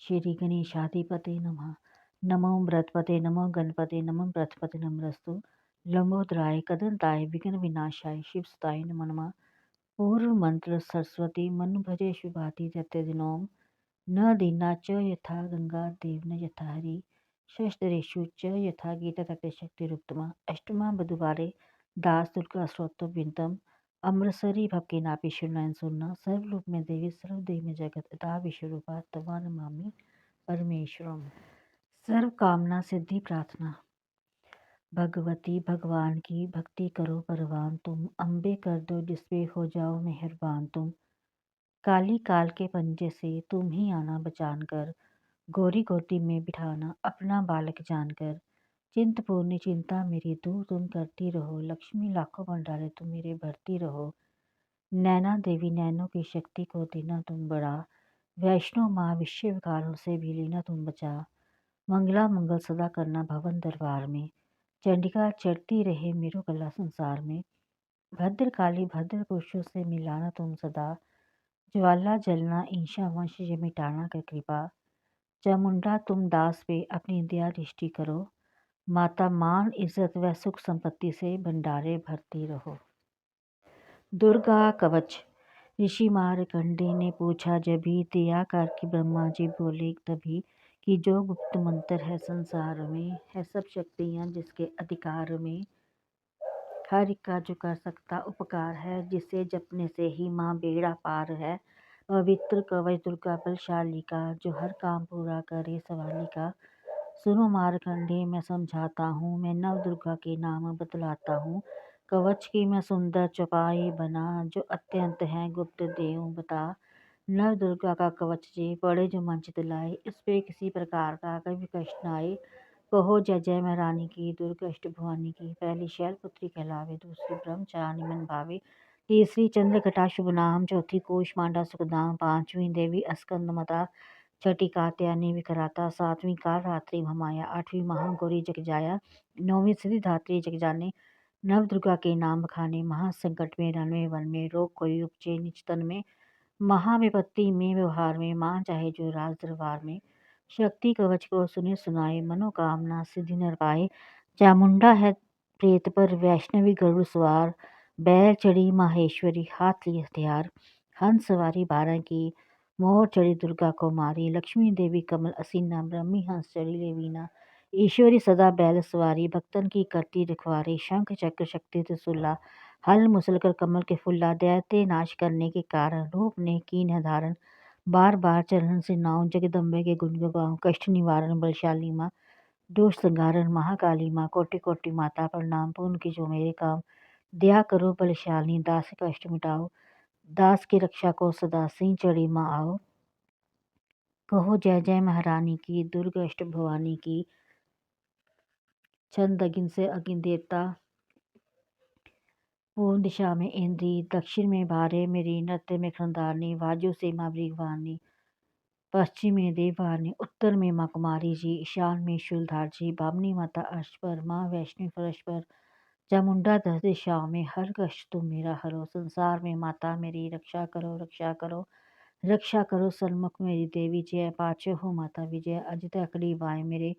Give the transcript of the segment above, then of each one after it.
श्री गणेशाधिपते नमः। नमो बृहस्पते नमो गणपते नमो बृहस्पति नमस्तु लंबोदराय कदंताय विघ्न विनाशाय शिवसुताय नमो नमः। पूर्व मंत्र सरस्वती मनु भजे शुभाति दिनोम न दीना च यथा गंगा देवना यथा हरि शस्त्रेषु च यथा गीता तटे शक्तिरुत्तमा अष्टमा बधुवारे दास दुर्गा स्रोतो विंतम अमृतसरी भक्ति नापि शिवनयन सुनना सर्वरूप में देवी सर्वदेव में जगत अता विश्वरूपा तवा नमामि परमेश्वरम। सर्व कामना सिद्धि प्रार्थना। भगवती भगवान की भक्ति करो परवान तुम, अम्बे कर दो जिसपे हो जाओ मेहरबान तुम। काली काल के पंजे से तुम ही आना बचान कर, गोरी गोदी में बिठाना अपना बालक जानकर। चिंतपूर्णी चिंता मेरी दूर तुम करती रहो, लक्ष्मी लाखों भंडारे तुम मेरे भरती रहो। नैना देवी नैनों की शक्ति को देना तुम बड़ा, वैष्णो माँ विश्व विकारों से भी लेना तुम बचा। मंगला मंगल सदा करना भवन दरबार में, चंडिका चढ़ती रहे मेरो गला संसार में। भद्र काली भद्र पुरुषों से मिलाना तुम सदा, ज्वाला जलना ईशा वंश ये मिटाना कर कृपा। चामुंडा तुम दास पे अपनी दया दृष्टि करो, माता मान इज्जत व सुख संपत्ति से भंडारे भरती रहो। दुर्गा कवच। ऋषि मारकंडे ने पूछा जभी, दया करके ब्रह्मा जी बोले तभी कि जो गुप्त मंत्र है संसार में, है सब शक्तियाँ जिसके अधिकार में। हर एक का जो कर सकता उपकार है, जिसे जपने से ही माँ बेड़ा पार है। पवित्र कवच दुर्गा बलशाली का, जो हर काम पूरा करे सवाली का। सुनो मारकंडे मैं समझाता हूँ, मैं नव दुर्गा के नाम बतलाता हूँ। कवच की मैं सुंदर चौपाई बना, जो अत्यंत है गुप्त देव बता। नव दुर्गा का कवच जे पड़े जो मन चित लाए, इस पे किसी प्रकार का कभी कष्ट न आए। कहो जय जय मैं रानी की दुर्गा अष्ट भवानी की, पहली शैलपुत्री कहलावे, दूसरी ब्रह्मचारिणी मन भावे, तीसरी चंद्रघटा शुभ नाम, चौथी कोश मांडा सुखधाम, पांचवी देवी अस्कंदमता, छठी कात्यायनी विकराता, सातवीं काल रात्रि महामाया, आठवीं महागौरी जगजाया, नौवीं सिद्धिदात्री जगजाने। नव दुर्गा के नाम बखाने, महासंकट में रण में वन में, रोग कोई उपजे निज तन में, महाविपत्ति में व्यवहार में, मां चाहे जो राज दरबार में। शक्ति कवच को सुने सुनाए, मनोकामना सिद्धि नर पाए। चामुंडा है प्रेत पर वैष्णवी गरुड़ सवार, बैल चढ़ी माहेश्वरी हाथ ली हथियार। हंस सवारी 12 की, मोर चढ़ी दुर्गा को मारी, लक्ष्मी देवी कमल असीना, ब्रह्मी हंस चढ़ी ले वीना। ईश्वरी सदा बैल सवारी, भक्तन की करती रखवारी, शंख चक्र शक्ति त्रिशूला, हल मुसलकर कमल के फुल्ला, दैत्य नाश करने के कारण रूप ने कीन है धारण। बार बार चरण से नाव, जगदम्बे के गुण गाऊं, कष्ट निवारण बलशाली माँ, दोष संहारण महाकाली माँ, कोटि कोटि माता प्रणाम, पूर्ण की जो मेरे काम। दया करो बलशालिनी, दास का कष्ट मिटाओ, दास की रक्षा को सदा सिंह चढ़ी माँ आओ। कहो जय जय महारानी की दुर्गा अष्ट भवानी की, छंद अगिन से अगिन देवता, पूर्व दिशा में इंद्री, दक्षिण में भारे मेरी, नृत्य में खंडारनी, वाजु से माँ ब्रिगवानी, पश्चिम में देववानी, उत्तर में माँ कुमारी जी, ईशान में शूलधार जी, बामनी माता अर्श पर, माँ वैष्णवी फर्श पर। चामुंडा 10 दिशाओं में, हर कष्ट तुम मेरा हरो, संसार में माता मेरी रक्षा करो रक्षा करो। रक्षा करो सन्मुख मेरी देवी, जय पाछे हो माता विजय, अजित अकड़ी बाएं मेरे,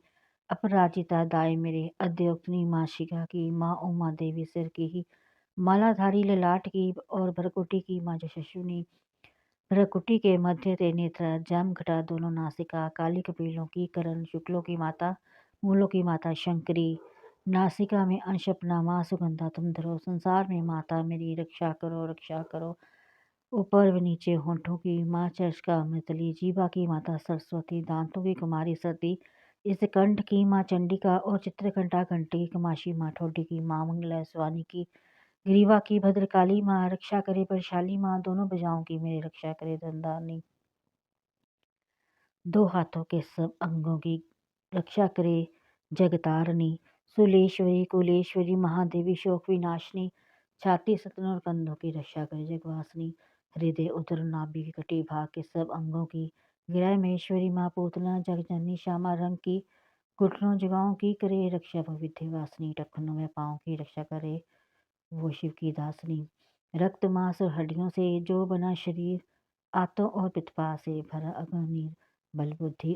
अपराजिता दाएं मेरे, अद्योक्तनी माँ शिखा की, माँ उमा देवी सिर की ही, मालाधारी ललाट की, और भरकुटी की माँ यशस्विनी। भ्रकुटी के मध्य ते नेत्र, जम घटा दोनों नासिका, काली कपिलों की करण, शुक्लों की माता, मूलों की माता शंकरी। नासिका में अंश अपना माँ सुगंधा तुम धरो, संसार में माता मेरी रक्षा करो रक्षा करो। ऊपर व नीचे होंठों की माँ चर्च का अमृतली, जीवा की माता सरस्वती, दांतों की कुमारी सती, इस कंठ की माँ चंडिका, और चित्रकंठा कंठ की कमाशी माँ ठोडी की माँ मंगला स्वानी की, ग्रीवा की भद्रकाली माँ, रक्षा करे बलशाली माँ, दोनों भुजाओं की मेरी रक्षा करे धनधानी। दो हाथों के सब अंगों की रक्षा करे जगतारणी, सुलेश्वरी कुलेश्वरी महादेवी शोक विनाशिनी, छाती सतन और कंधों की रक्षा करे जगवासिनी, हृदय उदर नाभि की कटी भाग के सब अंगों की, गिराय महेश्वरी माँ पूतना जगजननी श्यामा रंग की, घुटनों जगाओं की करे रक्षा विद्यवासिनी, टखनों में पाँव की रक्षा करे वो शिव की दासनी। रक्त मांस और हड्डियों से जो बना शरीर, आतों और पित्पा से भरा अग्नि, बल बुद्धि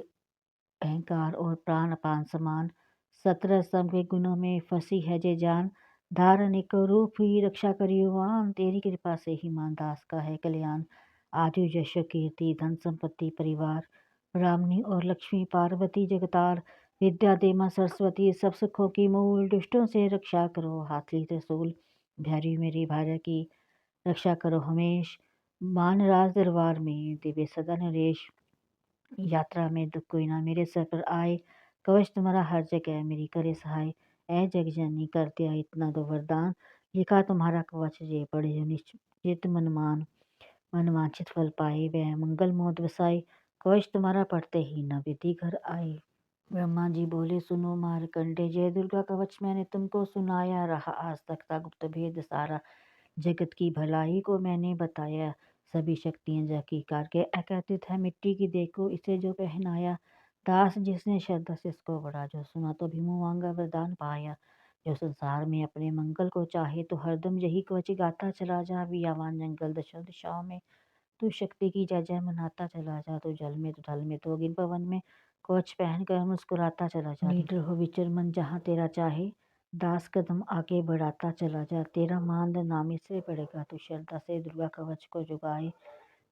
अहंकार और प्राण अपान समान 17 स्तंभ के गुणों में फंसी है जे जान। धारण एक रूप ही रक्षा करियुवान, तेरी कृपा से ही मान दास का है कल्याण। आयु यश कीर्ति धन संपत्ति परिवार, ब्राह्मणी और लक्ष्मी पार्वती जगतार। विद्या दे मां सरस्वती सब सुखों की मूल, दुष्टों से रक्षा करो हाथ ली त्रिशूल। भैरवी मेरी भार्या की रक्षा करो हमेश, मान राज दरबार में दिव्य सदा नरेश। यात्रा में दुख कोई ना मेरे सर पर आए, कवच तुम्हारा हर जगह मेरी करे सहाय। ऐ जग जननी कर दिया इतना दो वरदान, लिखा तुम्हारा कवच ये पढ़े जो निश्चित मनवांछित फल पाए। वह मंगल मोद वसाए, कवच तुम्हारा पढ़ते ही न विधि घर आए। ब्रह्मा जी बोले सुनो मारकंडे, जय दुर्गा कवच मैंने तुमको सुनाया। रहा आज तक का गुप्त भेद सारा, जगत की भलाई को मैंने बताया। सभी शक्तियाँ जाकी कारके अकथित है, मिट्टी की देखो इसे जो पहनाया। दास जिसने श्रद्धा से इसको पढ़ा, जो सुना तो भीमो मांगा वरदान पाया। जो संसार में अपने मंगल को चाहे, तो हरदम यही कवच गाता चला जा। वियावान जंगल दशा दिशाओं में तू शक्ति की जय जय मनाता चला जा। तो जल में तो थल में तो अग्नि पवन में, कवच पहन कर मुस्कुराता चला जा। लीडर हो विचर मन जहाँ तेरा चाहे, दास कदम आगे बढ़ाता चला जा। तेरा मान नामी से पड़ेगा, तू श्रद्धा से दुर्गा कवच को जुगाए।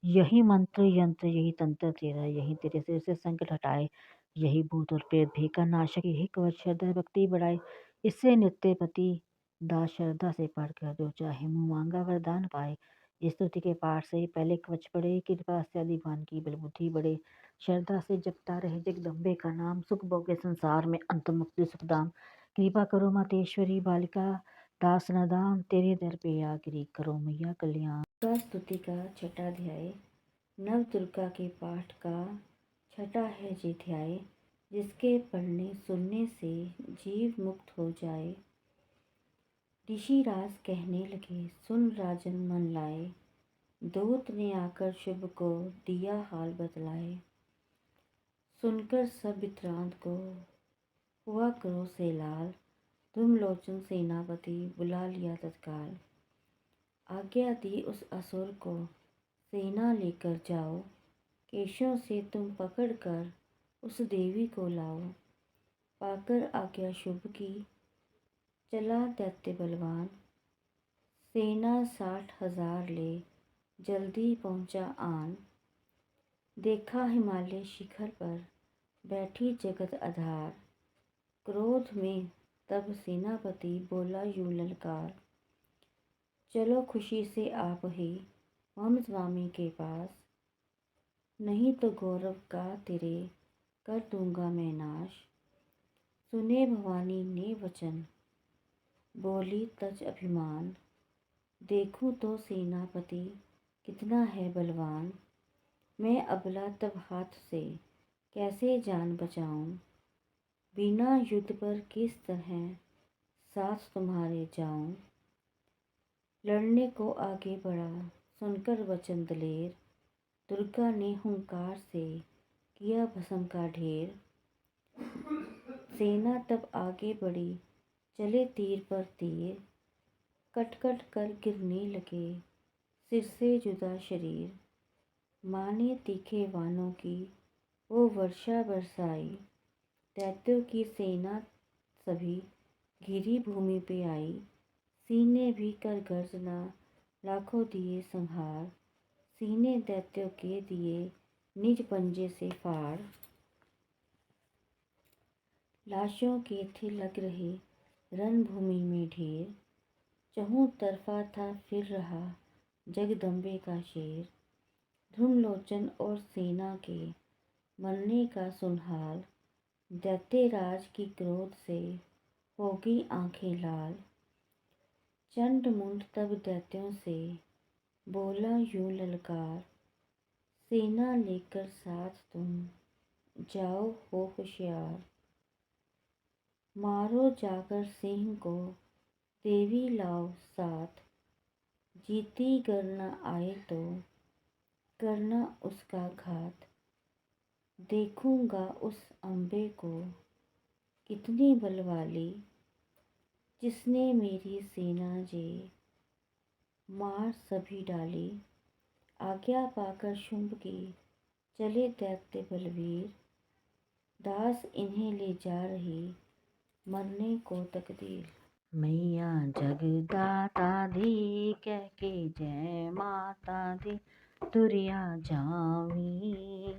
यही मंत्र यंत्र यही तंत्र तेरा, यही तेरे सिर से संकट हटाए। यही भूत और प्रेत भी का नाशक, यही कवच श्रद्धा भक्ति बढ़ाए। इससे नित्य पति दास श्रद्धा से पढ़कर जो चाहे मुँह मांगा वरदान पाए। इस स्तुति के पाठ से पहले कवच पढ़े, कृपा से अधिवान की बल बुद्धि बढ़े। श्रद्धा से जपता रहे जगदम्बे का नाम, सुख भोगे संसार में अंत मुक्ति सुखदाम। कृपा करो मातेश्वरी बालिका, दास नदान तेरे दर पे आगिरी करो मैया कल्याण। स्तुति का छठा अध्याय। नव दुर्गा के पाठ का छठा है जे अध्याय, जिसके पढ़ने सुनने से जीव मुक्त हो जाए। ऋषि राज कहने लगे सुन राजन मन लाए, दूत ने आकर शुभ को दिया हाल बतलाए। सुनकर सब वित्रांत को हुआ क्रोध से लाल, धूमलोचन सेनापति बुला लिया तत्काल। आज्ञा दी उस असुर को सेना लेकर जाओ, केशों से तुम पकड़कर उस देवी को लाओ। पाकर आज्ञा शुभ की चला दैत्य बलवान, सेना 60,000 ले जल्दी पहुंचा आन। देखा हिमालय शिखर पर बैठी जगत आधार, क्रोध में तब सेनापति बोला यूं ललकार। चलो खुशी से आप ही हम स्वामी के पास, नहीं तो गौरव का तेरे कर दूंगा मैं नाश। सुने भवानी ने वचन बोली तज अभिमान, देखूं तो सेनापति कितना है बलवान। मैं अबला तब हाथ से कैसे जान बचाऊं, बिना युद्ध पर किस तरह साथ तुम्हारे जाऊं। लड़ने को आगे बढ़ा सुनकर वचन दलेर, दुर्गा ने हुंकार से किया भस्म का ढेर। सेना तब आगे बढ़ी चले तीर पर तीर, कट कट कर गिरने लगे सिर से जुदा शरीर। माने तीखे वानों की वो वर्षा बरसाई, दैत्यों की सेना सभी घिरी भूमि पे आई। सीने भी कर गर्जना लाखों दिए संहार, सीने दैत्यों के दिए निज पंजे से फाड़। लाशों के थे लग रहे रणभूमि में ढेर, चहुं तरफा था फिर रहा जगदम्बे का शेर। धूमलोचन और सेना के मरने का सुन हाल, दैत्यराज की क्रोध से होगी आंखें लाल। चंड मुंड तब दैत्यों से बोला यूं ललकार, सेना लेकर साथ तुम जाओ हो होशियार। मारो जाकर सिंह को देवी लाओ साथ, जीती गर न आए तो करना उसका घात। देखूंगा उस अम्बे को कितनी बलवाली, जिसने मेरी सेना जे मार सभी डाली। आज्ञा पाकर शुंभ की चले त्यागते बलवीर, दास इन्हें ले जा रही, मरने को तकदीर। मैया जगदाता दी, कह के जय माता दी, तुरिया जावी।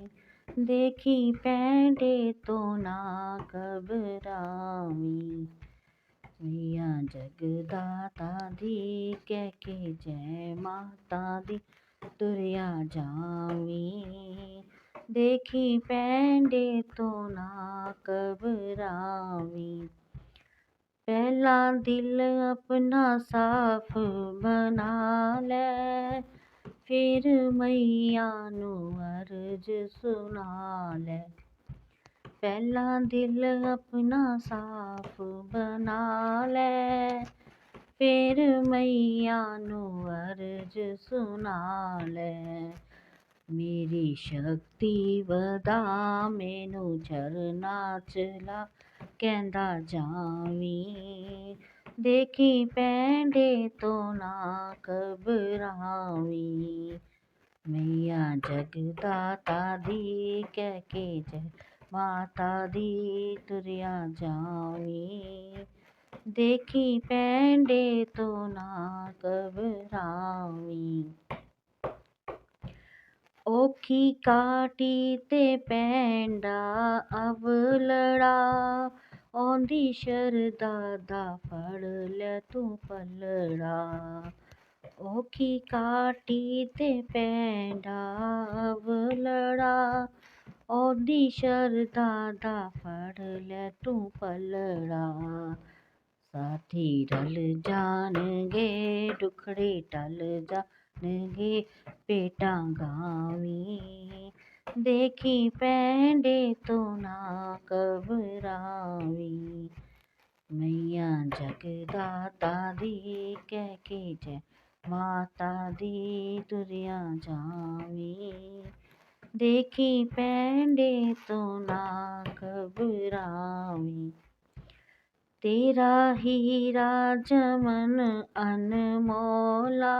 देखी पैंडे तो ना घबरावी। मैया जगदाता दी, कह के जय माता दी, तुरिया जावी। देखी पैंडे तो ना घबरावी। पहला दिल अपना साफ बना ले, फिर मैया नू अर्ज सुना ले। पहला दिल अपना साफ बना ले, फिर मैया नू अर्ज सुना ले। मेरी शक्ति वधा, मैनू झरना चला, कहंदा जावी। देखी पैंडे तो ना घबरावी। मैया जगदाता दी, कह के जय माता दी, तुरिया जावी। देखी पैंडे तो ना घबरावी। औखी काटी ते पैंडा अवलड़ा, औंदी शरदा दा फड़ लै तू पलड़ा। औखी काटी ते पैंडा अवलड़ा, औंदी शरदा दा फड़ लै तू पलड़ा। साथी रल जाणगे, दुखड़े टल जाणगे, भेटां गावी। देखी पैंडे तो ना घबरावी। मैया जगदाता दी, कह के जय माता दी, तुरिया जावी। देखी पैंडे तो ना घबरावी। तेरा हीरा जमन अनमोला,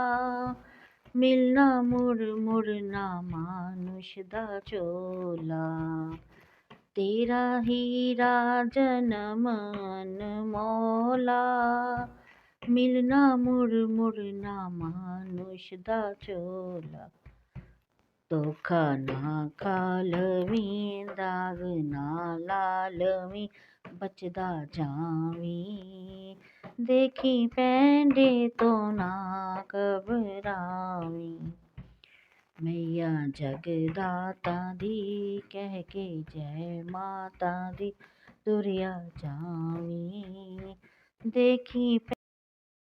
मिलना मुड़ मुड़ ना मानुष दा झोला। तेरा हीरा जन्म अनमोला, मिलना मुड़ मुड़ ना मानुष दा झोला। धोखा ना खालवीं, दाग ना लालवीं, बचदा जावी। देखी पैंडे तो ना घबरावी। मैया जगदाता दी, कह के जय माता दी, तुरिया जावी। देखी